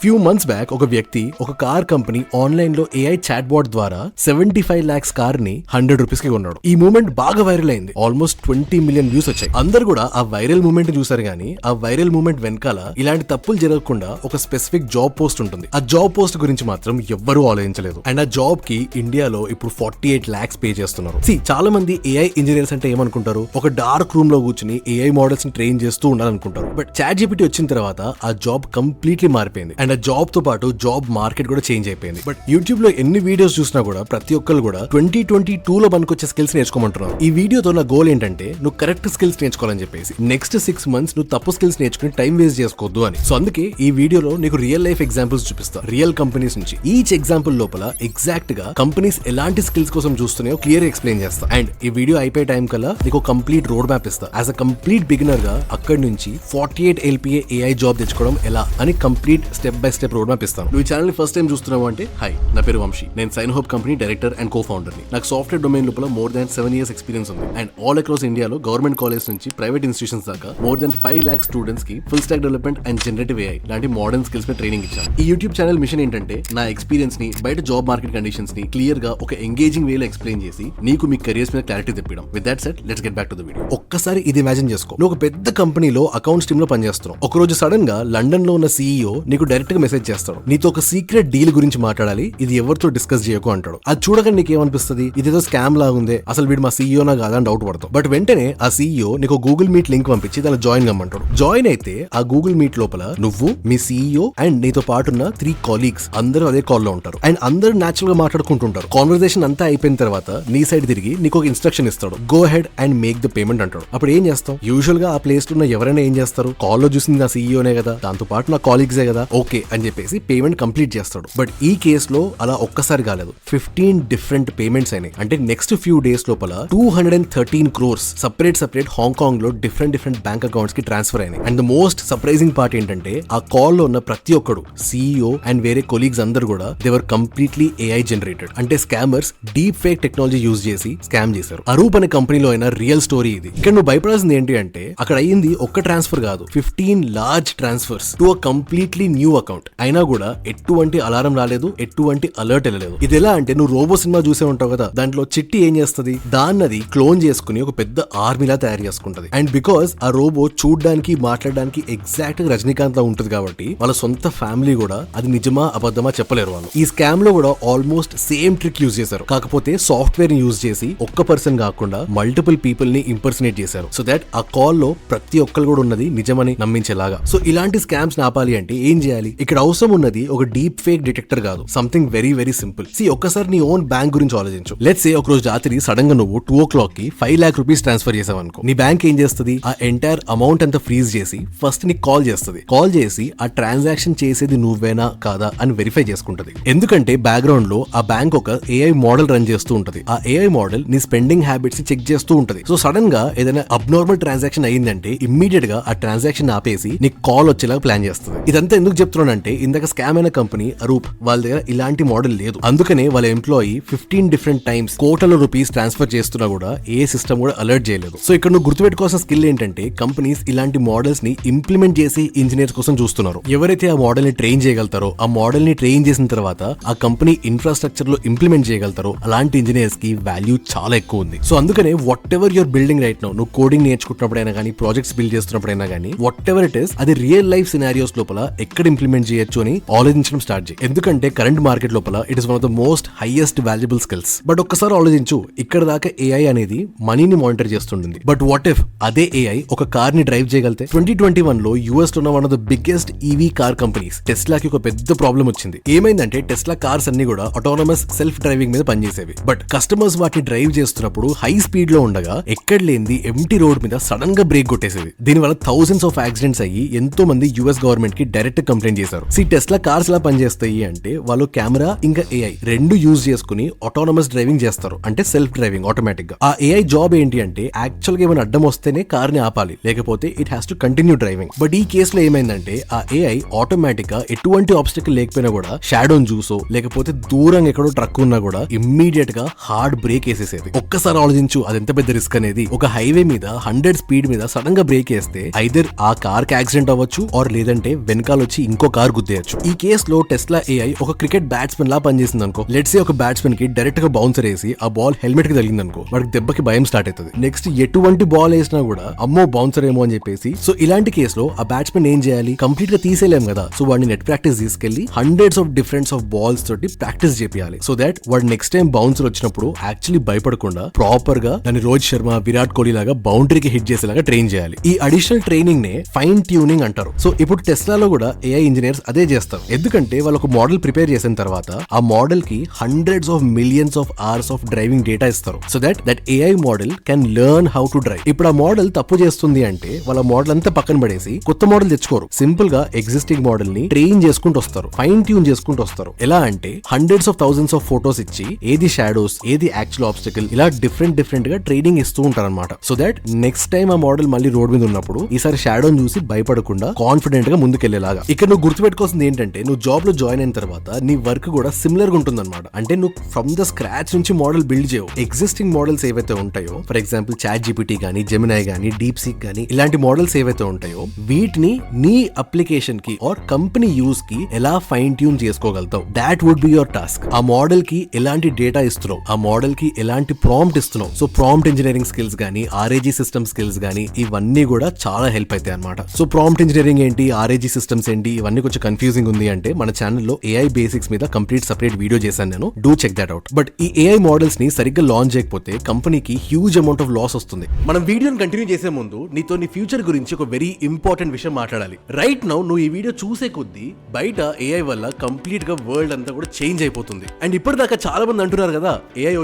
Few months back ఒక వ్యక్తి ఒక కార్ కంపెనీ ఆన్లైన్ లో ఏఐ చాట్ బాట్ ద్వారా 75 lakhs కార్ ని 100 రూపీస్ కి కొన్నాడు. ఈ మూమెంట్ బాగా వైరల్ అయింది. ఆల్మోస్ట్ 20 మిలియన్ వ్యూస్ వచ్చాయి. అందరు కూడా ఆ వైరల్ మూమెంట్ చూసారు గానీ ఆ వైరల్ మూమెంట్ వెనకాల ఇలాంటి తప్పులు జరగకుండా ఒక స్పెసిఫిక్ జాబ్ పోస్ట్ ఉంటుంది. ఆ జాబ్ పోస్ట్ గురించి మాత్రం ఎవ్వరూ ఆలోచించలేదు. అండ్ ఆ జాబ్ కి ఇండియాలో ఇప్పుడు 48 lakhs పే చేస్తున్నారు. చాలా మంది ఏఐ ఇంజనీర్స్ అంటే ఏమనుకుంటారు, ఒక డార్క్ రూమ్ లో కూర్చుని ఏఐ మోడల్స్ ని ట్రైన్ చేస్తూ ఉండాలనుకుంటారు. బట్ చాట్ జీపీటీ వచ్చిన తర్వాత ఆ జాబ్ కంప్లీట్లీ మారిపోయింది. అండ్ ఆ జాబ్ తో పాటు జాబ్ మార్కెట్ కూడా చేంజ్ అయిపోయింది. బట్ యూట్యూబ్ లో ఎన్ని వీడియోస్ చూసినా కూడా ప్రతి ఒక్కరు కూడా 2022 లో పనికొచ్చే స్కిల్స్ నేర్చుకోమంటున్నారు. ఈ వీడియోతో నా గోల్ ఏంటంటే నువ్వు కరెక్ట్ స్కిల్స్ నేర్చుకోవాలని చెప్పేసి నెక్స్ట్ 6 months నువ్వు తప్పు స్కిల్స్ నేర్చుకుని టైం వేస్ట్ చేసుకోవద్దు అని. సో అందుకే ఈ వీడియోలో నీకు రియల్ లైఫ్ ఎగ్జాంపుల్స్ చూపిస్తా, రియల్ కంపెనీస్ నుంచి. ఈచ్ ఎగ్జాంపుల్ లోపల ఎగ్జాక్ట్ గా కంపెనీస్ ఎలాంటి స్కిల్స్ కోసం చూస్తున్నాయో క్లియర్ ఎక్స్ప్లెయిన్ చేస్తా. అండ్ ఈ వీడియో అయిపోయే టైం కల్లా నీకు కంప్లీట్ రోడ్ మ్యాప్ ఇస్తా. యాజ్ అ కంప్లీట్ బిగినర్ గా అక్కడి నుంచి 48 LPA AI జాబ్ తెచ్చుకోవడం ఎలా అని complete step by step road map ఇస్తాను. నువ్వు ఈ ఛానల్ ఫస్ట్ టైం చూస్తున్నావు అంటే హై, నా పేరు వంశీ. నేను sign hope company director and co founder ని. నాకు సాఫ్ట్వేర్ డొమైన్ లోపల మోర్ దాన్ 7 years ఎక్స్పీరియన్స్ ఉంది. అండ్ ఆల్ అక్రాస్ ఇండియాలో గవర్నమెంట్ కాలేజ్ నుంచి ప్రైవేట్ ఇన్స్టిట్యూషన్స్ దాకా మోర్ దాన్ 5 lakhs స్టూడెంట్స్ కి full stack development and generative AI లాంటి మోడర్న్ స్కిల్స్ మీద ట్రైనింగ్ ఇచ్చాను. ఈ యూట్యూబ్ ఛానల్ మిషన్ ఏంటంటే నా ఎక్స్పీరియన్స్ ని, బయట జాబ్ మార్కెట్ కండిషన్స్ ని క్లియర్ గా ఒక ఎంగేజింగ్ వేలో ఎక్స్ప్లెయిన్ చేసి నీకు మీ కెరియర్స్ మీద క్లారిటీ తెప్పడం. With that set let's get back to the video. ఒక్కసారి ఇది ఇమాజిన్ చేసుకో, నువ్వు ఒక పెద్ద కంపెనీలో అకౌంట్స్ టీమ్ లో పనిచేస్తున్నావు. ఒక రోజు సడన్ గా లండన్ లో ఉన్న CEO నీకు డైరెక్ట్ గా మెసేజ్ చేస్తాడు, నీతో ఒక సీక్రెట్ డీల్ గురించి మాట్లాడాలి, ఇది ఎవరితో డిస్కస్ చేయకు అంటాడు. అది చూడగానే నీకు ఏమనిపిస్తుంది, ఇదేదో స్కామ్ లాగుందే, అసలు వీడు మా CEO నా కాదని డౌట్ పడతావు. బట్ వెంటనే ఆ CEO నీకు గూగుల్ మీట్ లింక్ పంపించి దాని జాయిన్ కమ్మంటాడు. జాయిన్ అయితే ఆ గూగుల్ మీట్ లోపల నువ్వు, మీ CEO అండ్ నీతో పాటున్న 3 colleagues అందరూ అదే కాల్ లో ఉంటారు. అండ్ అందరూ నేచురల్ గా మాట్లాడుకుంటుంటారు. కాన్వర్సేషన్ అంతా అయిపోయిన తర్వాత నీ సైడ్ తిరిగి నీకు ఒక ఇన్స్ట్రక్షన్ ఇస్తాడు, go head and make the payment అంటాడు. అప్పుడు ఏం చేస్తావు? యూజువల్ గా ఆ ప్లేస్ లో ఉన్న ఎవరైనా ఏం చేస్తారు, కాల్ లో చూసింది నా CEOనే కదా, దాంతో పాటు నా కాలీగ్సే కదా, ఓకే అని చెప్పేసి పేమెంట్ కంప్లీట్ చేస్తాడు. బట్ ఈ కేసులో అలా ఒక్కసారి కాలేదు, 15 డిఫరెంట్ పేమెంట్స్ అయినాయి. అంటే నెక్స్ట్ ఫ్యూ డేస్ లోపల 213 crores సెపరేట్ హాంకాంగ్ లో డిఫరెంట్ బ్యాంక్ అకౌంట్స్ కి ట్రాన్స్ఫర్ అయినాయి. And the most surprising part ఏంటంటే ఆ కాల్ లో ఉన్న ప్రతి ఒక్కడు, CEO అండ్ వేరే కొలీగ్స్ అందరు కూడా they were completely AI generated. అంటే scammers deep fake technology use చేసి స్కామ్ చేశారు. అరూప్ అనే కంపెనీలో అయిన రియల్ స్టోరీ ఇది. ఇక్కడ నువ్వు భయపడాల్సింది ఏంటి అంటే అక్కడ అయ్యింది ఒక్క ట్రాన్స్ఫర్ కాదు, 15 large transfers to a completely new account. అయినా కూడా ఎటువంటి అలారం రాలేదు, ఎటువంటి అలర్ట్ వెళ్ళలేదు. ఇది ఎలా అంటే నువ్వు రోబో సినిమా చూసే ఉంటావు కదా, దాంట్లో చిట్టి ఏం చేస్తుంది, దాన్ని క్లోన్ చేసుకుని ఒక పెద్ద ఆర్మీలా తయారు చేసుకుంటది. అండ్ బికాస్ ఆ రోబో చూడడానికి మాట్లాడడానికి ఎగ్జాక్ట్ గా రజనీకాంత్ లా ఉంటుంది కాబట్టి వాళ్ళ సొంత ఫ్యామిలీ కూడా అది నిజమా అబద్ధమా చెప్పలేరు వాళ్ళు. ఈ స్కామ్ లో కూడా ఆల్మోస్ట్ సేమ్ ట్రిక్ యూజ్ చేశారు, కాకపోతే సాఫ్ట్వేర్ ని యూజ్ చేసి ఒక్క పర్సన్ కాకుండా మల్టిపుల్ పీపుల్ ని ఇంపర్సనేట్ చేశారు. సో దట్ ఆ కాల్ లో ప్రతి ఒక్కరు కూడా ఉన్నది నిజమని నమ్మించేలాగా. సో ఇలాంటి స్కామ్స్ ఆపాలి అంటే ఏం చేయాలి? ఇక్కడ అవసరం ఉన్నది ఒక డీప్ ఫేక్ డిటెక్టర్ కాదు, సంథింగ్ వెరీ సింపుల్. ఒక్కసారి నీ ఓన్ బ్యాంక్ గురించి ఆలోచించు. లెట్స్ సే ఒక రోజు రాత్రి సడన్ గా నువ్వు 2 o'clock కి 5 lakh rupees ట్రాన్స్ఫర్ చేసావు అనుకో. నీ బ్యాంక్ ఏం చేస్తుంది, ఆ ఎంటైర్ అమౌంట్ అంతా ఫ్రీజ్ చేసి ఫస్ట్ నీకు కాల్ చేస్తుంది. కాల్ చేసి ఆ ట్రాన్సాక్షన్ చేసేది నువ్వేనా కాదా అని వెరిఫై చేసుకుంటది. ఎందుకంటే బ్యాక్గ్రౌండ్ లో ఆ బ్యాంక్ ఒక AI మోడల్ రన్ చేస్తూ ఉంటది. ఆ AI మోడల్ నీ స్పెండింగ్ హ్యాబిట్స్ ని చెక్ చేస్తూ ఉంటది. సో సడన్ గా ఏదైనా అబ్నార్మల్ ట్రాన్సాక్షన్ అయ్యిందంటే ఇమ్మీడియట్ గా ఆ ట్రాన్సాక్షన్ ఆపేసి నీకు కాల్ వచ్చేలా ప్లాన్ చేస్తుంది. ఇదంతా ఎందుకు చెప్తున్నానంటే ఇందాక స్కామ్ అయిన కంపెనీ అరూప్ వాళ్ళ దగ్గర ఇలాంటి మోడల్ లేదు. అందుకనే వాళ్ళ ఎంప్లాయీ 15 different times కోట్ల రూపీస్ ట్రాన్స్ఫర్ చేస్తున్నా కూడా ఏ సిస్టమ్ కూడా అలర్ట్ చేయలేదు. సో ఇక్కడ నువ్వు గుర్తుపెట్టుకోవాల్సిన స్కిల్ ఏంటంటే కంపెనీస్ ఇలాంటి మోడల్స్ ని ఇంప్లిమెంట్ చేసి ఇంజనీర్స్ కోసం చూస్తున్నారు. ఎవరైతే ఆ మోడల్ ని ట్రైన్ చేయగలుగుతారో, ఆ మోడల్ ని ట్రైన్ చేసిన తర్వాత ఆ కంపెనీ ఇన్ఫ్రాస్ట్రక్చర్ లో ఇంప్లిమెంట్ చేయగలుగుతారో అలాంటి ఇంజనీర్స్ కి వాల్యూ చాలా ఎక్కువ ఉంది. సో అందుకనే what ever your building right now, నువ్వు కోడింగ్ నేర్చుకుంటున్నప్పుడైనా కానీ ప్రాజెక్ట్స్ బిల్డ్ చేస్తున్నప్పుడైనా కానీ వాట్ ఎవర్ ఇట్ ఇస్, అది రియల్ లైఫ్ సినారియోస్ లోపల ఎక్కడ ఇంప్లిమెంట్ చేయొచ్చు అని ఆలోచించడం స్టార్ట్ చేయి. ఎందుకంటే కరెంట్ మార్కెట్ లోపల it is one of the most highest valuable skills. But ఒక్కసారి ఆలోచించు, ఇక్కడ దాకా AI అనేది మనీని మానిటర్ చేస్తుంటుంది. బట్ వాట్ ఇఫ్ అదే AI ఒక కార్ ని డ్రైవ్ చేయగలితే? 2021 లో US లో ఉన్న one of the biggest EV car companies టెస్లాకి ఒక పెద్ద ప్రాబ్లం వచ్చింది. ఏమైందంటే టెస్లా కార్స్ అన్ని కూడా ఆటోనమస్ సెల్ఫ్ డ్రైవింగ్ మీద పనిచేసేవి. బట్ కస్టమర్స్ వాటిని డ్రైవ్ చేస్తున్నప్పుడు హై స్పీడ్ లో ఉండగా ఎక్కడ లేని ఎంటీ రోడ్ మీద సడన్ గా బ్రేక్ కొట్టేసేది. దీనివల్ల thousands of యాక్సిడెంట్స్ అయ్యి ఎంతో మంది US గవర్నమెంట్ కి డైరెక్ట్ కంప్లైంట్ చేశారు. టెస్లా కార్స్ ఎలా పనిచేస్తాయి అంటే వాళ్ళు కెమెరా ఇంకా AI రెండు యూజ్ చేసుకుని ఆటోనమస్ డ్రైవింగ్ చేస్తారు, అంటే సెల్ఫ్ డ్రైవింగ్ ఆటోమేటిక్ గా. ఆ AI జాబ్ ఏంటి అంటే యాక్చువల్ గా ఏమైనా అడ్డం వస్తేనే కార్ ని ఆపాలి, లేకపోతే it has to continue driving. But ఈ కేసులో ఏమైందంటే ఆ AI ఆటోమేటిక్ గా ఎటువంటి ఆబ్స్టికల్ లేకపోయినా కూడా షాడోన్ చూసో లేకపోతే దూరంగా ఎక్కడో ట్రక్ ఉన్నా కూడా ఇమ్మీడియట్ గా హార్డ్ బ్రేక్ వేసేసేది. ఒక్కసారి ఆలోచించు అది ఎంత పెద్ద రిస్క్ అనేది. ఒక హైవే మీద 100 స్పీడ్ మీద సడన్ గా బ్రేక్ వేస్తే ఐదర్ ఆ కార్ కి యాక్సిడెంట్ అవ్వచ్చు ఆర్ లేదంటే వెనకాల వచ్చి ఇంకో ఇంకో కార్ గుద్దేయచ్చు. ఈ కేసులో టెస్లా ఏఐ ఒక క్రికెట్ బ్యాట్స్మెన్ లా పనిచేసింది అనుకో. లెట్స్ సే ఒక బ్యాట్స్మెన్ కి డైరెక్ట్ గా బౌన్సర్ వేసి ఆ బాల్ హెల్మెట్ కి తగిలింది అనుకో, వాడికి దెబ్బకి భయం స్టార్ట్ అవుతుంది. నెక్స్ట్ ఎటువంటి బాల్ వేసినా కూడా అమ్మో బౌన్సర్ ఏమో అని చెప్పేసి, సో ఇలాంటి కేసులో ఆ బ్యాట్స్మెన్ ఏం చేయాలి, కంప్లీట్ గా తీసేయలేం కదా. సో వాడిని నెట్ ప్రాక్టీస్ తీసుకెళ్లి hundreds of different of balls తోటి ప్రాక్టీస్ చేయాలి. సో దట్ వాడు నెక్స్ట్ టైం బౌన్సర్ వచ్చినప్పుడు యాక్చువల్లీ భయపడకుండా ప్రాపర్ గా దాన్ని రోహిత్ శర్మ, విరాట్ కోహ్లీ లాగా బౌండరీకి హిట్ చేసేలాగా ట్రైన్ చేయాలి. ఈ అడిషనల్ ట్రైనింగ్ నే ఫైన్ ట్యూనింగ్ అంటారు. సో ఇప్పుడు టెస్లాలో కూడా ఏఐ ఇంజనీర్స్ అదే చేస్తారు. ఎందుకంటే వాళ్ళు ఒక మోడల్ ప్రిపేర్ చేసిన తర్వాత ఆ మోడల్ కి hundreds of millions of hours of driving data ఇస్తారు. So that AI model can learn how to drive. ఇప్పుడు ఆ మోడల్ తప్పు చేస్తుంది అంటే వాళ్ళ మోడల్ అంతా పక్కన పడేసి కొత్త మోడల్ తెచ్చుకోరు. సింపుల్ గా ఎగ్జిస్టింగ్ మోడల్ ని ట్రైన్ చేసుకుంటూ వస్తారు, ఫైన్ ట్యూన్ చేసుకుంటూ వస్తారు. ఎలా అంటే hundreds of thousands of photos ఇచ్చి ఏది షాడోస్, ఏది యాక్చువల్ ఆబ్స్టికల్, ఇలా డిఫరెంట్ గా ట్రైనింగ్ ఇస్తూ ఉంటారు అనమాట. సో దట్ నెక్స్ట్ టైం ఆ మోడల్ మళ్ళీ రోడ్ మీద ఉన్నప్పుడు ఈసారి షాడోని చూసి భయపడకుండా కాన్ఫిడెంట్ గా ముందుకెళ్లేలాగా. ఇక్కడ నువ్వు గుర్తుపెట్టుకోవాల్సింది ఏంటంటే, నువ్వు జాబ్ లో జాయిన్ అయిన తర్వాత నీ వర్క్ కూడా సిమిలర్ గా ఉంటుంది అనమాట. అంటే నువ్వు ఫ్రమ్ ద స్క్రాచ్ నుంచి మోడల్ బిల్డ్ చేయవు. ఎగ్జిస్టింగ్ మోడల్స్ ఏవైతే ఉంటాయో, ఫర్ ఎగ్జాంపుల్ చాట్ జీపీటీ గానీ, జెమినై గానీ, డీప్ సీక్ గానీ, ఇలాంటి మోడల్స్ ఏవైతే ఉంటాయో వీటిని నీ అప్లికేషన్ కి ఆర్ కంపెనీ యూజ్ కి ఎలా ఫైన్ ట్యూన్ చేసుకోగలుగుతావు, that would be your task. ఆ మోడల్ కి ఎలాంటి డేటా ఇస్తున్నావు, ఆ మోడల్ కి ఎలాంటి ప్రాంప్ట్ ఇస్తున్నావు. సో ప్రాంప్ట్ ఇంజనీరింగ్ స్కిల్స్ గానీ, ఆర్ఏజీ సిస్టమ్ స్కిల్స్ గానీ, ఇవన్నీ కూడా చాలా హెల్ప్ అవుతాయి అనమాట. సో ప్రాంప్ట్ ఇంజనీరింగ్ ఏంటి, ఆర్ఏజీ సిస్టమ్స్ ఏంటి, ఇవన్నీ కొంచెం కన్ఫ్యూజింగ్ ఉంది అంటే మన ఛానల్లో ఏఐ బేసిక్స్ మీద కంప్లీట్ సెపరేట్ వీడియో చేశాను నేను, do check that out. But ఈ ఏఐ మోడల్స్ ని సరిగ్గా లాంచ్ చేయకపోతే కంపెనీకి హ్యూజ్ అమౌంట్ ఆఫ్ లాస్ వస్తుంది. మనం వీడియోని కంటిన్యూ చేసే ముందు నీతో నీ ఫ్యూచర్ గురించి ఒక వెరీ ఇంపార్టెంట్ విషయం మాట్లాడాలి. రైట్ నౌ నువ్వు ఈ వీడియో చూసే కొద్దీ బయట ఏఐ వల్ల కంప్లీట్ గా వరల్డ్ అంతా కూడా చేంజ్ అయిపోతుంది. అండ్ ఇప్పటిదాకా చాలా మంది అంటున్నారు కదా ఏఐ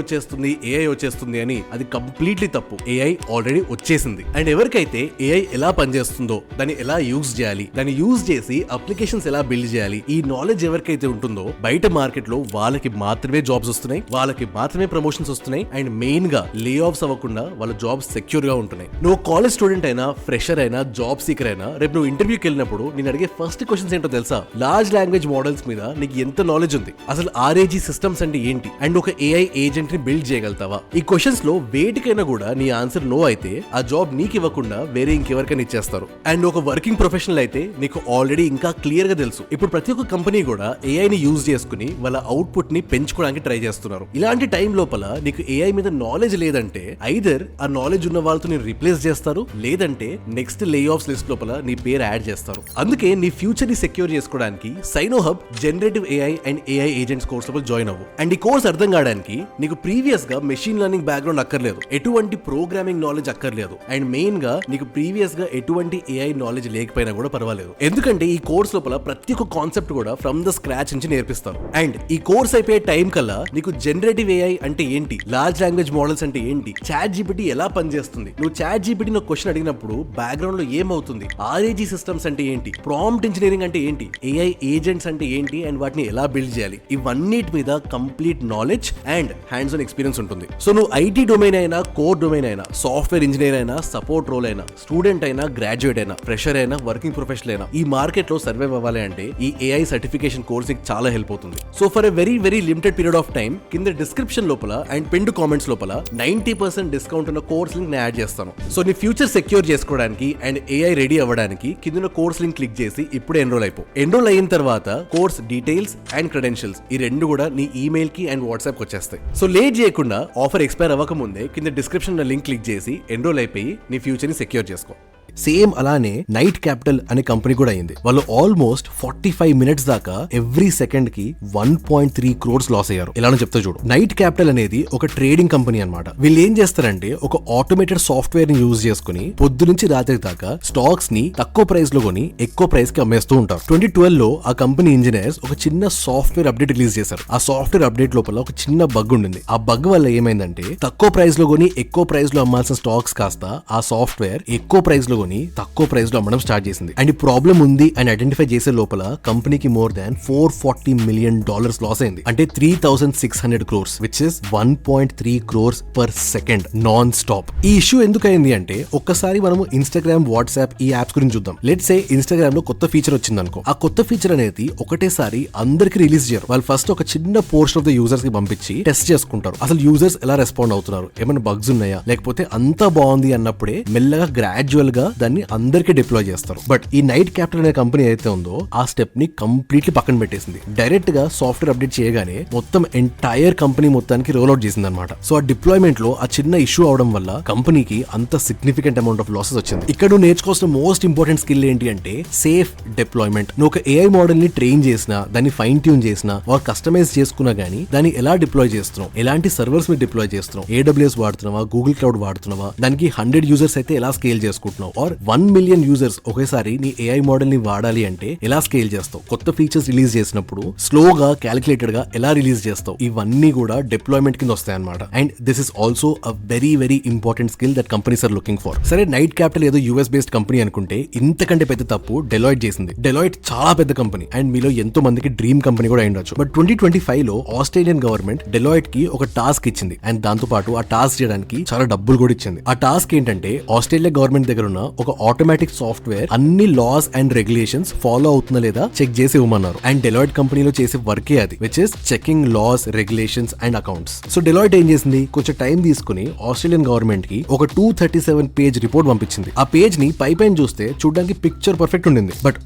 వచ్చేస్తుంది అని. అది కంప్లీట్లీ తప్పు. ఏఐ ఆల్రెడీ వచ్చేసింది. అండ్ ఎవరికైతే ఏఐ ఎలా పనిచేస్తుందో, దాన్ని ఎలా యూజ్ చేయాలి, దాన్ని యూజ్ చేసి అప్లికేషన్స్ ఎలా బిల్డ్ చేయాలి, ఈ నాలెడ్జ్ ఎవరికైతే ఉంటుందో బయట మార్కెట్ లో వాళ్ళకి మాత్రమే జాబ్స్ వస్తున్నాయి, వాళ్ళకి మాత్రమే ప్రమోషన్స్ వస్తున్నాయి. అండ్ మెయిన్ గా లే ఆఫ్స్ అవ్వకుండా వాళ్ళ జాబ్స్ సెక్యూర్ గా ఉంటున్నాయి. నువ్వు కాలేజ్ స్టూడెంట్ అయినా, ఫ్రెషర్ అయినా, జాబ్ సీకర్ అయినా, రేపు నువ్వు ఇంటర్వ్యూకి వెళ్ళినప్పుడు నేను అడిగే ఫస్ట్ క్వశ్చన్స్ ఏంటో తెలుసా? లార్జ్ లాంగ్వేజ్ మోడల్స్ మీద నీకు ఎంత నాలెడ్జ్ ఉంది, అసలు ఆర్ఏజీ సిస్టమ్స్ అంటే ఏంటి, అండ్ ఒక ఏఐ ఏజెంట్ ని బిల్డ్ చేయగలుగుతావా? ఈ క్వశ్చన్స్ లో వేటికైనా కూడా నీ ఆన్సర్ నో అయితే ఆ జాబ్ నీకు ఇవ్వకుండా వేరే ఇంకెవరికైనా ఇచ్చేస్తారు. అండ్ ఒక వర్కింగ్ ప్రొఫెషనల్ అయితే నీకు ఆల్రెడీ ఇంకా క్లియర్ గా తెలుసు. ఇప్పుడు ప్రతి ఒక్క కంపెనీ కూడా ఏఐ ని యూజ్ చేసుకుని వాళ్ళ అవుట్పుట్ ని పెంచుకోవడానికి ట్రై చేస్తున్నారు. ఇలాంటి టైం లోపల నీకు ఏఐ మీద నాలెడ్జ్ లేదంటే ఐదర్ ఆ నాలెడ్జ్ ఉన్న వాళ్ళతో నేను రిప్లేస్ చేస్తారు, లేదంటే నెక్స్ట్ లే ఆఫ్స్ లిస్ట్ లోపల నీ పేరు యాడ్ చేస్తారు. అందుకే నీ ఫ్యూచర్ ని సెక్యూర్ చేసుకోవడానికి cyano hub generative AI and AI agents course లోపల జాయిన్ అవ్వు. అండ్ ఈ కోర్స్ అర్థం కావడానికి నీకు ప్రీవియస్ గా మెషిన్ లెర్నింగ్ బ్యాక్గ్రౌండ్ అక్కర్లేదు, ఎటువంటి ప్రోగ్రామింగ్ నాలెడ్జ్ అక్కర్లేదు, అండ్ మెయిన్ గా నీకు ప్రీవియస్ గా ఎటువంటి ఏఐ నాలెడ్జ్ లేకపోయినా కూడా పర్వాలేదు. ఎందుకంటే ఈ కోర్స్ లోపల ప్రతి ఒక్క కాన్సెప్ట్ కూడా ఫ్రమ్ ద స్క్రాచ్ నుంచి నేర్పిస్తారు. అండ్ ఈ కోర్స్ అయిపోయే టైం కల్లా నీకు జనరేటివ్ ఏఐ అంటే ఏంటి, లార్జ్ లాంగ్వేజ్ మోడల్స్ అంటే ఏంటి, చాట్ జీపీటీ ఎలా పనిచేస్తుంది, నువ్వు చాట్ జీపీటీ క్వశ్చన్ అడిగినప్పుడు బ్యాక్గ్రౌండ్ లో ఏమవుతుంది, ఆర్ఏజీ సిస్టమ్స్ అంటే ఏంటి, ప్రాంప్ట్ ఇంజనీరింగ్ అంటే ఏంటి, ఏఐ ఏజెంట్స్ అంటే ఏంటి, అండ్ వాటిని ఎలా బిల్డ్ చేయాలి, ఇవన్నిటి మీద complete knowledge and hands on experience ఉంటుంది. సో నువ్వు ఐటీ డొమైన్ అయినా, కోర్ డొమైన్ అయినా, సాఫ్ట్వేర్ ఇంజనీర్ అయినా, సపోర్ట్ రోల్ అయినా, స్టూడెంట్ అయినా, గ్రాడ్యుయేట్ అయినా, ఫ్రెషర్ అయినా, వర్కింగ్ ప్రొఫెషనల్ అయినా, ఈ మార్కెట్ లో సర్వైవ్ అవ్వాలి అంటే ఈ ఏఐ సర్టిఫికేషన్ కోర్స్ చాలా హెల్ప్ అవుతుంది. So for a very limited period of time కింద డిస్క్రిప్షన్ లోపల అండ్ పిన్డ్ కామెంట్స్ లోపల 90% డిస్కౌంట్ ఉన్న కోర్స్ లింక్ నేను యాడ్ చేస్తాను. సో నీ ఫ్యూచర్ సెక్యూర్ చేసుకోవడానికి అండ్ ఏఐ రెడీ అవ్వడానికి కింద కోర్స్ లింక్ క్లిక్ చేసి ఇప్పుడే ఎన్రోల్ అయిపో. ఎన్రోల్ అయిన తర్వాత కోర్స్ డీటెయిల్స్ అండ్ క్రెడెన్షియల్స్ ఈ రెండు కూడా నీ ఈమెయిల్ కి అండ్ వాట్సాప్ కి వచ్చేస్తాయి. సో లేట్ చేయకుండా ఆఫర్ ఎక్స్పైర్ అవ్వక ముందే కింద డిస్క్రిప్షన్ లో లింక్ క్లిక్ చేసి ఎన్రోల్ అయిపోయి నీ ఫ్యూచర్ ని సెక్యూర్ చేసుకో. సేమ్ అలానే నైట్ క్యాపిటల్ అనే కంపెనీ కూడా అయింది. వాళ్ళు ఆల్మోస్ట్ 45 మినిట్స్ దాకా ఎవ్రీ సెకండ్ కి 1.3 crores లాస్ అయ్యారు. ఇలానే చెప్తా చూడు. నైట్ క్యాపిటల్ అనేది ఒక ట్రేడింగ్ కంపెనీ అన్నమాట. వీళ్ళు ఏం చేస్తారంటే ఒక ఆటోమేటెడ్ సాఫ్ట్వేర్ ని యూజ్ చేసుకుని పొద్దు నుంచి రాత్రి దాకా స్టాక్స్ ని తక్కువ ప్రైస్ లో కొని ఎక్కువ ప్రైస్ కి అమ్మేస్తూ ఉంటారు. 2012 లో ఆ కంపెనీ ఇంజనీర్స్ ఒక చిన్న సాఫ్ట్వేర్ అప్డేట్ రిలీజ్ చేశారు. ఆ సాఫ్ట్వేర్ అప్డేట్ లోపల ఒక చిన్న బగ్ ఉండింది. ఆ బగ్ వల్ల ఏమైందంటే తక్కువ ప్రైస్ లో కొని ఎక్కువ ప్రైస్ లో అమ్మాల్సిన స్టాక్స్ కాస్త ఆ సాఫ్ట్వేర్ ఎక్కువ ప్రైస్ లో తక్కువ ప్రైస్ లో అమ్మడం స్టార్ట్ చేసింది. అండ్ ఈ ప్రాబ్లం ఉంది అని ఐడెంటిఫై చేసే లోపల కంపెనీకి more than $440 million లాస్ అయింది. అంటే 3600 crores which is 1.3 crores per second non stop. ఈ ఇష్యూ ఎందుకు అయింది అంటే ఒక్కసారి మనము ఇన్స్టాగ్రామ్, వాట్సాప్ ఈ యాప్స్ గురించి చూద్దాం. లెట్స్ సే ఇన్స్టాగ్రామ్ లో కొత్త ఫీచర్ వచ్చింది అనుకో. ఆ కొత్త ఫీచర్ అనేది ఒకటేసారి అందరికి రిలీజ్ చేయరు. వాళ్ళు ఫస్ట్ ఒక చిన్న పోర్షన్ ఆఫ్ ద యూజర్స్ కి పంపించి టెస్ట్ చేసుకుంటారు. అసలు యూజర్స్ ఎలా రెస్పాండ్ అవుతున్నారు, ఏమైనా బగ్స్ ఉన్నాయా, లేకపోతే అంతా బాగుంది అన్నప్పుడే మెల్లగా గ్రాడ్యువల్ గా దాన్ని అందరికీ డిప్లాయ్ చేస్తారు. బట్ ఈ నైట్ క్యాప్టర్ అనే కంపెనీ అయితే ఉందో ఆ స్టెప్ ని కంప్లీట్లీ పక్కన పెట్టేసింది. డైరెక్ట్ గా సాఫ్ట్వేర్ అప్డేట్ చేయగానే మొత్తం ఎంటైర్ కంపెనీ మొత్తానికి రోల్ అవుట్ చేసింది అనమాట. సో ఆ డిప్లాయ్మెంట్ లో ఆ చిన్న ఇష్యూ అవడం వల్ల కంపెనీకి అంత సిగ్నిఫికెంట్ అమౌంట్ ఆఫ్ లాసెస్ వచ్చింది. ఇక్కడ నువ్వు నేర్చుకోవాల్సిన మోస్ట్ ఇంపార్టెంట్ స్కిల్ ఏంటి అంటే సేఫ్ డిప్లాయ్మెంట్. నువ్వు ఒక ఏఐ మోడల్ ని ట్రైన్ చేసినా, దాన్ని ఫైన్ ట్యూన్ చేసినా, కస్టమైజ్ చేసుకున్నా గానీ దాన్ని ఎలా డిప్లాయ్ చేస్తున్నావు, ఎలాంటి సర్వర్స్ మీద డిప్లాయ్ చేస్తున్నావు, AWS వాడుతున్నావా, గూగుల్ క్లౌడ్ వాడుతున్నావా, దానికి 100 యూజర్స్ అయితే ఎలా స్కేల్ చేసుకుంటున్నావు, ఆర్ 1 మిలియన్ యూజర్స్ ఒకేసారి నీ ఏఐ మోడల్ ని వాడాలి అంటే ఎలా స్కేల్ చేస్తావు, కొత్త ఫీచర్స్ రిలీజ్ చేసినప్పుడు స్లోగా క్యాలిక్యులేటెడ్ గా ఎలా రిలీజ్ చేస్తావు, ఇవన్నీ కూడా డిప్లాయ్మెంట్ కింద వస్తాయి అనమాట. And this is also a very very important skill that companies are looking for. సరే, నైట్ క్యాపిటల్ ఏదో US బేస్డ్ కంపెనీ అనుకుంటే ఇంతకంటే పెద్ద తప్పు డెలాయిట్ చేసింది. డెలాయిట్ చాలా పెద్ద కంపెనీ అండ్ మీలో ఎంతో మందికి డ్రీమ్ కంపెనీ కూడా అయ్యుండొచ్చు. బట్ 2025 లో ఆస్ట్రేలియన్ గవర్నమెంట్ డెలాయిట్ కి ఒక టాస్క్ ఇచ్చింది అండ్ దాంతో పాటు ఆ టాస్క్ చేయడానికి చాలా డబ్బులు కూడా ఇచ్చింది. ఆ టాస్క్ ఏంటంటే ఆస్ట్రేలియా గవర్నమెంట్ దగ్గర ఉన్న ఒక ఆటోమేటిక్ సాఫ్ట్వేర్ అన్ని లాస్ అండ్ రెగ్యులేషన్స్ ఫాలో అవుతుందా లేదా చెక్ చేసి ఇవ్వమన్నారు. అండ్ డెలాయిట్ కంపెనీలో చేసే వర్కే అది, which is checking laws, regulations and accounts. So Deloitte ఏం చేసింది, కొంచెం టైం తీసుకుని ఆస్ట్రేలియన్ గవర్నమెంట్ కి ఒక 237 పేజ్ రిపోర్ట్ పంపించింది. ఆ పేజ్ ని పైన చూస్తే చూడడానికి పిక్చర్ పర్ఫెక్ట్ ఉండింది. బట్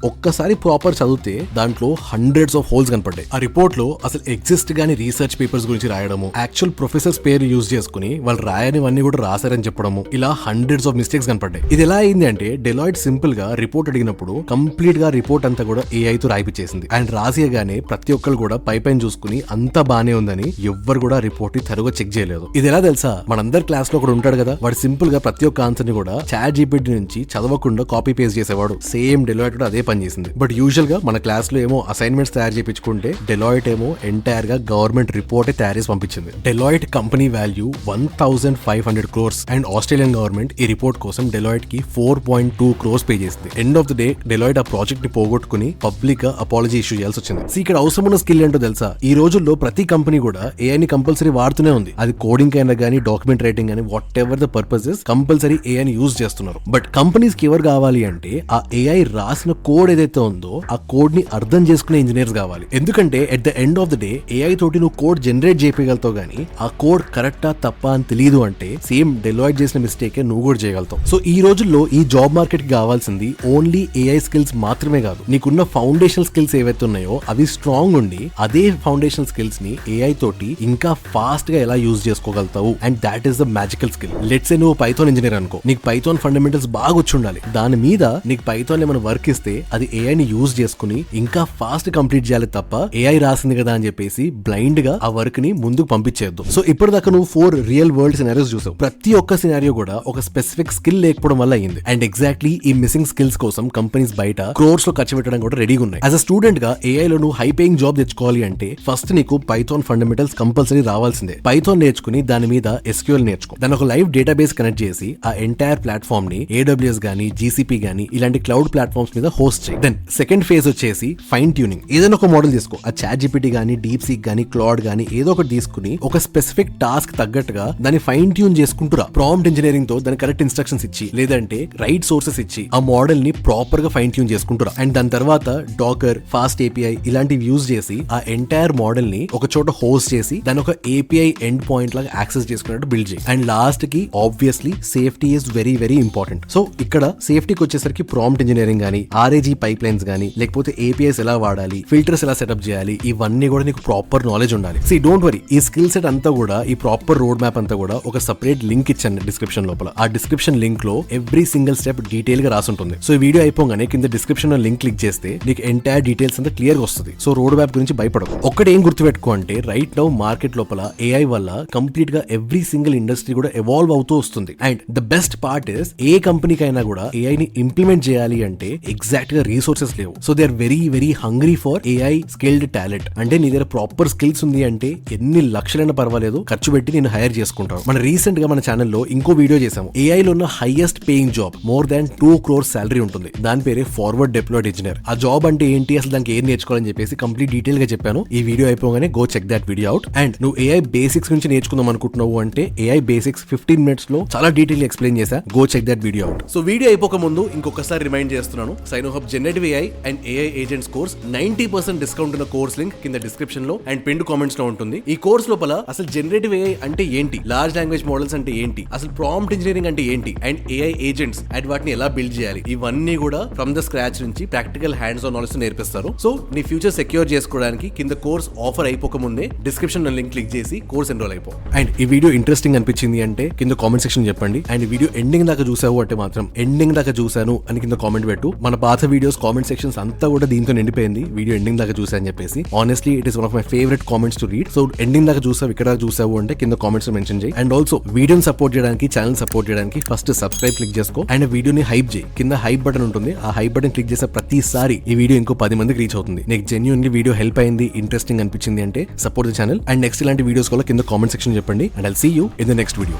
ఒక్కసారి ప్రాపర్ చదివితే దాంట్లో హండ్రెడ్స్ ఆఫ్ హోల్స్ కనపడ్డాయి. ఆ రిపోర్ట్ లో అసలు ఎగ్జిస్ట్ గాని రీసెర్చ్ పేపర్స్ గురించి రాయడము, యాక్చువల్ ప్రొఫెసర్స్ పేరు యూజ్ చేసుకుని వాళ్ళు రాయనివన్నీ కూడా రాశారని చెప్పడము, ఇలా హండ్రెడ్స్ ఆఫ్ మిస్టేక్స్ కనపడ్డాయి. ఇది ఎలా అయింది అంటే డెలాయిట్ సింపుల్ గా రిపోర్ట్ అడిగినప్పుడు కంప్లీట్ గా రిపోర్ట్ అంతా కూడా AI తో రాయిపించేసింది. అండ్ రాసియగానే ప్రతి ఒక్కరు కూడా పైన చూసుకుని అంతా బానే ఉందని ఎవ్వరు కూడా రిపోర్ట్ ని తరుగా చెక్ చేయలేదు. ఇది ఎలా తెలుసా, మనందరి క్లాస్ లో ఒకడు ఉంటాడు కదా, వాడు సింపుల్ గా ప్రతి ఒక్క ఆన్సర్ ని కూడా ChatGPT నుంచి చదవకుండా కాపీ పేస్ట్ చేసేవాడు. సేమ్ డెలాయిట్ కూడా అదే పని చేసింది. బట్ యూజువల్ గా మన క్లాస్ లో ఏమో అసైన్మెంట్స్ తయారు చేయించుకుంటే డెలాయిట్ ఏమో ఎంటైర్ గా గవర్నమెంట్ రిపోర్ట్ తయారు చేసి పంపించింది. Deloitte company value 1500 crores and Australian government ఈ రిపోర్ట్ కోసం డెలాయిట్ కి 4.2 crores పే చేసింది. End of the day Deloitte ఆ ప్రాజెక్ట్ ని పోగొట్టుకుని పబ్లిక్ గా అపాలజీ ఇష్యూ చేయాల్సి వచ్చింది. ఇక్కడ అవసరం ఉన్న స్కిల్ ఏంటో తెలుసా, ఈ రోజుల్లో ప్రతి కంపెనీ కూడా AI ని కంపల్సరీ వాడుతూనే ఉంది. అది కోడింగ్ అయినా గానీ, డాక్యుమెంట్ రైటింగ్ గానీ, what ever the purposes compulsory AI ని యూజ్ చేస్తున్నారు. బట్ కంపెనీస్ కి ఎవరు కావాలి అంటే ఆ AI రాసిన కోడ్ ఏదైతే ఉందో ఆ కోడ్ ని అర్థం చేసుకునే ఇంజనీర్స్ కావాలి. ఎందుకంటే at the end of the day AI తోటి నువ్వు కోడ్ జనరేట్ చేయగలుగుతావు గానీ ఆ కోడ్ కరెక్టా తప్పా అని తెలియదు అంటే సేమ్ డెలాయిట్ చేసిన మిస్టేక్ నువ్వు కూడా చేయగలుగుతావు. సో ఈ రోజుల్లో ఈ జాబ్ మార్కెట్ కి కావాల్సింది ఓన్లీ AI స్కిల్స్ మాత్రమే కాదు, నీకున్న ఫౌండేషన్ స్కిల్స్ ఏవైతే ఉన్నాయో అవి స్ట్రాంగ్ ఉండి అదే ఫౌండేషన్ స్కిల్స్ ని AI తోటి ఇంకా ఫాస్ట్ గా ఎలా యూజ్ చేసుకోగలుగుతావు. And that is the magical skill. Let's say నువ్వు పైథాన్ ఇంజనీర్ అనుకో, నీకు పైథాన్ ఫండమెంటల్స్ బాగా వచ్చి ఉండాలి. దాని మీద నీకు పైథాన్ ఏమైనా వర్క్ ఇస్తే అది AI ని యూజ్ చేసుకుని ఇంకా ఫాస్ట్ కంప్లీట్ చేయాలి తప్ప AI రాసింది కదా అని చెప్పేసి బ్లైండ్ గా ఆ వర్క్ ని ముందుకు పంపించేద్దు. సో ఇప్పటిదాకా నువ్వు 4 రియల్ వరల్డ్ సినారియోస్ చూసావు. ప్రతి ఒక్క సినారియో కూడా ఒక స్పెసిఫిక్ స్కిల్ లేకపోవడం వల్ల అయింది. అండ్ ఎగ్జాక్ట్లీ ఈ మిస్సింగ్ స్కిల్స్ కోసం కంపెనీస్ బయట క్రోర్స్ లో ఖర్చు పెట్టడం కూడా రెడీగా ఉన్నాయి. యాజ్ అ స్టూడెంట్ గా AI లో నువ్వు హై పేయింగ్ జాబ్ తెచ్చుకోవాలి అంటే ఫస్ట్ నీకు పైథాన్ ఫండమెంటల్స్ కంపల్సరీ రావాల్సిందే. పైథాన్ నేర్చుకుని దాని మీద SQL నేర్చుకో, దాని ఒక లైవ్ డేటాబేస్ కనెక్ట్ చేసి ఆ ఎంటైర్ ప్లాట్ఫామ్ ని AWS గానీ, GCP గానీ ఇలాంటి క్లౌడ్ ప్లాట్ఫామ్స్ మీద హోస్ట్ చేయి. దెన్ సెకండ్ ఫేజ్ వచ్చేసి ఫైన్ ట్యూనింగ్. ఏదైనా ఒక మోడల్ తీసుకో, ఆ ChatGPT గానీ, DeepSeek గానీ, క్లౌడ్ గానీ ఏదో ఒకటి తీసుకుని ఒక స్పెసిఫిక్ టాస్క్ తగ్గట్టుగా దాన్ని ఫైన్ ట్యూన్ చేసుకుంటురా. ప్రాంప్ట్ ఇంజనీరింగ్ తో దాని కరెక్ట్ ఇన్స్ట్రక్షన్స్ ఇచ్చి లేదంటే రైట్ సోర్సెస్ ఇచ్చి ఆ మోడల్ ని ప్రాపర్ గా ఫైన్ ట్యూన్ చేసుకుంటురా. అండ్ దాని తర్వాత డాకర్, ఫాస్ట్ API ఇలాంటివి యూజ్ చేసి ఆ ఎంటైర్ మోడల్ ని ఒక చోట హోస్ట్ చేసి దాని ఒక API ఎండ్ పాయింట్ లాగా యాక్సెస్ చేసుకున్నట్టు బిల్డ్ చేయి. అండ్ లాస్ట్ కి obviously safety is very very important. So ఇక్కడ సేఫ్టీకి వచ్చేసరికి ప్రాంప్ట్ ఇంజనీరింగ్ గానీ, RAG పైప్ లైన్స్ గానీ, లేకపోతే APIs ఎలా వాడాలి, ఫిల్టర్స్ ఎలా సెటప్ చేయాలి, ఇవన్నీ కూడా నీకు ప్రాపర్ నాలెడ్జ్ ఉండాలి. సీ డోంట్ వరీ, ఈ స్కిల్ సెట్ అంతా కూడా, ఈ ప్రాపర్ రోడ్ మ్యాప్ అంతా కూడా ఒక సెపరేట్ లింక్ ఇచ్చాను డిస్క్రిప్షన్ లోపల. ఆ డిస్క్రిప్షన్ లింక్ లో ఎవ్రీ సింగిల్ స్టెప్ డీటెయిల్ గా రాసుంటుంది. సో ఈ వీడియో అయిపోగానే కింద డిస్క్రిప్షన్ లో లింక్ క్లిక్ చేస్తే నీకు ఎంటైర్ డీటెయిల్స్ అంతా క్లియర్ గా వస్తుంది. సో రోడ్ మ్యాప్ గురించి భయపడదు. ఒక్కటి ఏం గుర్తుపెట్టుకో అంటే రైట్ నౌ మార్కెట్ లోపల AI వల్ల కంప్లీట్ గా ఎవ్రీ సింగిల్ ఇండస్ట్రీ కూడా ఎవాల్వ్ అవుతూ వస్తుంది. And the best part is ఏ కంపెనీకైనా కూడా AI ని ఇంప్లిమెంట్ చేయాలి అంటే ఎగ్జాక్ట్ గా రీసోర్సెస్ లేవు. So they are very very hungry for AI skilled talent. అంటే నీ దగ్గర ప్రాపర్ స్కిల్స్ ఉంది అంటే ఎన్ని లక్షలైనా పర్వాలేదు ఖర్చు పెట్టి నేను హైర్ చేసుకుంటాను. మన రీసెంట్ గా మన ఛానల్లో ఇంకో వీడియో చేసాము. AI లో ఉన్న highest paying job more than 2 crores salary ఉంటుంది. దాని పేరే ఫార్వర్డ్ డిప్లాయిడ్ ఇంజనీర్. ఆ జాబ్ అంటే ఏంటి, అసలు దానికి ఏం నేర్చుకోవాలని చెప్పేసి కంప్లీట్ డీటెయిల్ గా చెప్పాను. ఈ వీడియో అయిపోగానే go check that video out. And నువ్వు AI బేసిక్స్ నుంచి నేర్చుకుందాం అనుకుంటున్నావు అంటే AI బేసిక్స్ 15 minutes లో చాలా డీటెయిల్ ఎక్స్ప్లెయిన్ చేశా. Go check that video out. So video అయిపోక ముందు ఇంకొకసారి రిమైండ్ చేస్తున్నాను, సైనోహబ్ generative AI and AI agents course 90% discount ఉన్న కోర్స్ లింక్ కింద డిస్క్రిప్షన్ లో అండ్ పిన్ కామెంట్స్ లో ఉంటుంది. ఈ కోర్స్ లోపల అసలు జనరేటివ్ AI అంటే ఏంటి, లార్జ్ లాంగ్వేజ్ మోడల్స్ అంటే ఏంటి, అసలు ప్రాంప్ట్ ఇంజనీరింగ్ అంటే ఏంటి, అండ్ AI ఏజెంట్స్ అండ్ వాటిని ఎలా బిల్డ్ చేయాలి, ఇవన్నీ కూడా ఫ్రమ్ ద స్క్రాచ్ నుంచి ప్రాక్టికల్ హ్యాండ్స్ ఆన్ నాలెడ్జ్ నేర్పిస్తారు. సో నీ ఫ్యూచర్ సెక్యూర్ చేసుకోవడానికి కింద కోర్స్ ఆఫర్ అయిపోక ముందే డిస్క్రిప్షన్ లింక్ క్లిక్ చేసి కోర్స్ ఎన్రోల్ అయిపో. అండ్ ఈ వీడియో ఇంట్రెస్టింగ్ అనిపించింది అంటే కింద కామెంట్ సెక్షన్ చెప్పండి. అండ్ ఈ వీడియో ఎండింగ్ దాకా చూసావు అంటే మాత్రం ఎండింగ్ దాకా చూసాను అని కింద కామెంట్ పెట్టు. మన పాత వీడియోస్ కామెంట్ సెక్షన్స్ అంతా కూడా దీంతో నిండిపోయింది, వీడియో ఎండింగ్ దాకా చూసా అని చెప్పేసి. Honestly it is one of my favourite comments to read. So ending దాకా చూసావు, ఇక్కడ చూసావు అంటే కింద కామెంట్స్ మెన్షన్ చేయి. అండ్ ఆల్సో వీడియోని సపోర్ట్ చేయడానికి, ఛానల్ సపోర్ట్ చేయడానికి ఫస్ట్ సబ్స్క్రైబ్ క్లిక్ చేసుకో. అండ్ వీడియోని హైప్ చేయి, కింద హైప్ బటన్ ఉంటుంది, ఆ హైప్ బటన్ క్లిక్ చేసే ప్రతిసారి ఈ వీడియో ఇంకో 10 మందికి రీచ్ అవుతుంది. నీకు జెన్యూన్లీ వీడియో హెల్ప్ అయింది, ఇంట్రెస్టింగ్ అనిపించింది అంటే support the channel. And next ఇలాంటి వీడియోస్ కూడా కింద కామెంట్ సెక్షన్ చెప్పండి. And I'll see you in the next video.